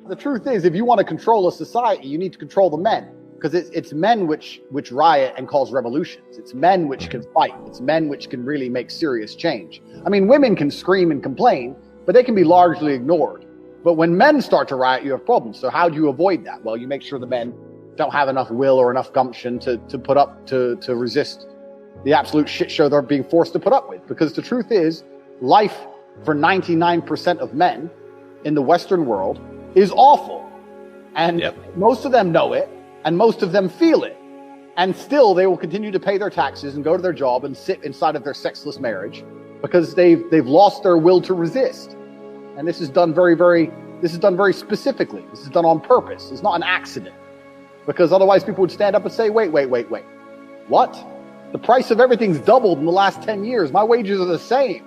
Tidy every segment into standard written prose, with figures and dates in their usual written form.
The truth is, if you want to control a society, you need to control the men, because it's men which riot and cause revolutions. It's men which can fight. It's men which can really make serious change. I mean, women can scream and complain, but they can be largely ignored. But when men start to riot, you have problems. So how do you avoid that? Well, you make sure the men don't have enough will or enough gumption to put up to resist the absolute shit show they're being forced to put up with. Because the truth is, life for 99% of men in the Western world is awful. And most of them know it, and most of them feel it. And still they will continue to pay their taxes and go to their job and sit inside of their sexless marriage because they've lost their will to resist. And this is done very specifically. This is done on purpose. It's not an accident. Because otherwise people would stand up and say, wait. What? The price of everything's doubled in the last 10 years. My wages are the same.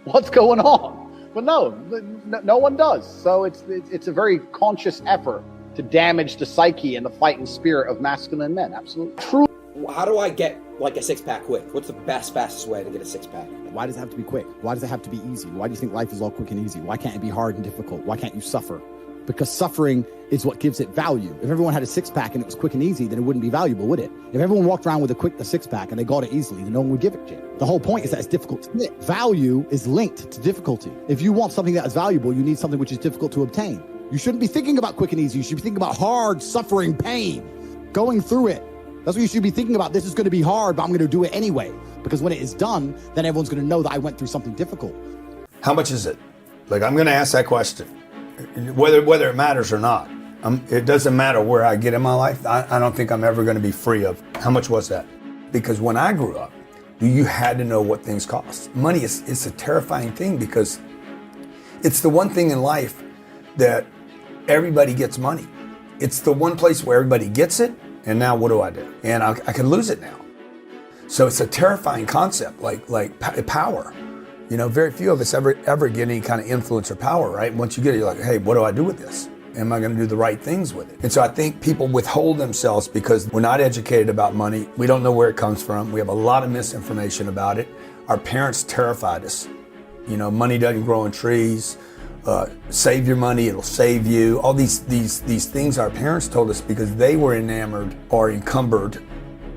What's going on? But no one does. So it's a very conscious effort to damage the psyche and the fighting spirit of masculine men. Absolutely. True. How do I get like a six-pack quick? What's the fastest way to get a six-pack? Why does it have to be quick? Why does it have to be easy? Why do you think life is all quick and easy? Why can't it be hard and difficult? Why can't you suffer? Because suffering is what gives it value. If everyone had a six-pack and it was quick and easy, then it wouldn't be valuable, would it? If everyone walked around with a six-pack and they got it easily, then no one would give it to you. The whole point is that it's difficult to get. Value is linked to difficulty. If you want something that is valuable, you need something which is difficult to obtain. You shouldn't be thinking about quick and easy. You should be thinking about hard, suffering, pain, going through it. That's what you should be thinking about. This is going to be hard, but I'm going to do it anyway. Because when it is done, then everyone's going to know that I went through something difficult. How much is it? Like, I'm going to ask that question. Whether it matters or not. It doesn't matter where I get in my life. I don't think I'm ever going to be free of. How much was that? Because when I grew up, you had to know what things cost. Money is a terrifying thing because it's the one thing in life that everybody gets money. It's the one place where everybody gets it, and now what do I do? And I can lose it now. So it's a terrifying concept, like power. You know, very few of us ever get any kind of influence or power, right? Once you get it, you're like, hey, what do I do with this? Am I going to do the right things with it? And so I think people withhold themselves because we're not educated about money. We don't know where it comes from. We have a lot of misinformation about it. Our parents terrified us. You know, money doesn't grow on trees. Save your money, it'll save you. All these things our parents told us because they were enamored or encumbered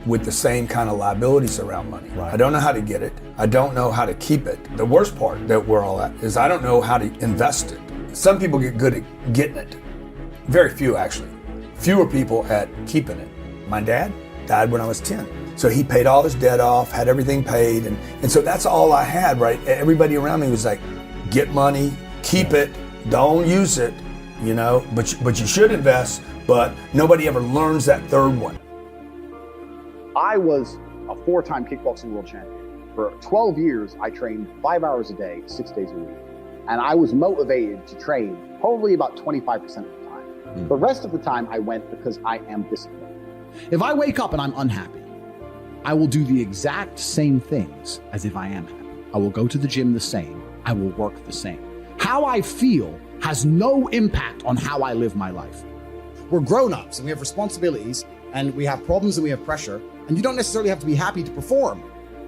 with the same kind of liabilities around money. Right. I don't know how to get it. I don't know how to keep it. The worst part that we're all at is I don't know how to invest it. Some people get good at getting it. Very few, actually. Fewer people at keeping it. My dad died when I was 10. So he paid all his debt off, had everything paid. And so that's all I had, right? Everybody around me was like, get money, keep it, don't use it, you know, but you should invest, but nobody ever learns that third one. I was a 4-time kickboxing world champion. For 12 years, I trained 5 hours a day, 6 days a week. And I was motivated to train probably about 25% of the time. The rest of the time I went because I am disciplined. If I wake up and I'm unhappy, I will do the exact same things as if I am happy. I will go to the gym the same. I will work the same. How I feel has no impact on how I live my life. We're grown-ups and we have responsibilities and we have problems and we have pressure, and you don't necessarily have to be happy to perform,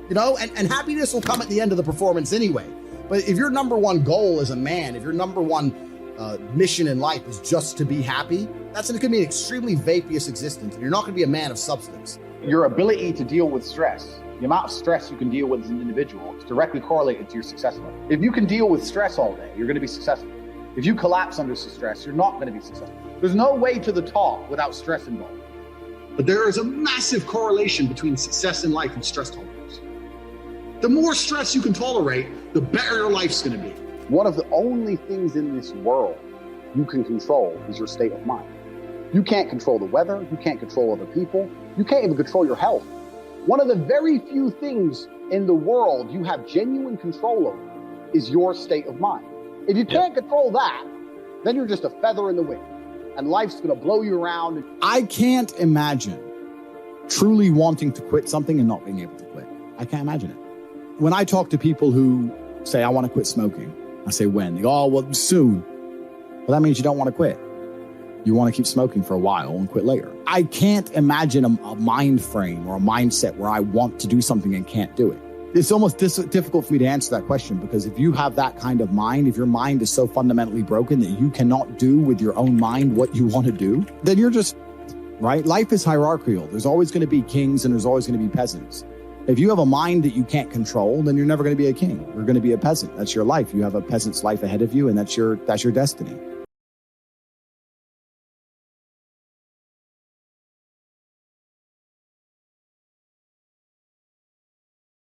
you know, and happiness will come at the end of the performance anyway. But if your number one goal as a man, if your number one mission in life is just to be happy, that's going to be an extremely vaporous existence, and you're not going to be a man of substance. Your ability to deal with stress, the amount of stress you can deal with as an individual, is directly correlated to your success level. If you can deal with stress all day, you're going to be successful. If you collapse under stress, you're not going to be successful. There's no way to the top without stress involved. But there is a massive correlation between success in life and stress tolerance. The more stress you can tolerate, the better your life's going to be. One of the only things in this world you can control is your state of mind. You can't control the weather. You can't control other people. You can't even control your health. One of the very few things in the world you have genuine control over is your state of mind. If you can't control that, then you're just a feather in the wind, and life's going to blow you around. I can't imagine truly wanting to quit something and not being able to quit. I can't imagine it. When I talk to people who say, I want to quit smoking, I say, when? They go, oh, well, soon. Well, that means you don't want to quit. You want to keep smoking for a while and quit later. I can't imagine a mind frame or a mindset where I want to do something and can't do it. It's almost difficult for me to answer that question, because if you have that kind of mind, if your mind is so fundamentally broken that you cannot do with your own mind what you want to do, then you're just, right? Life is hierarchical. There's always going to be kings and there's always going to be peasants. If you have a mind that you can't control, then you're never going to be a king. You're going to be a peasant. That's your life. You have a peasant's life ahead of you, and that's your destiny.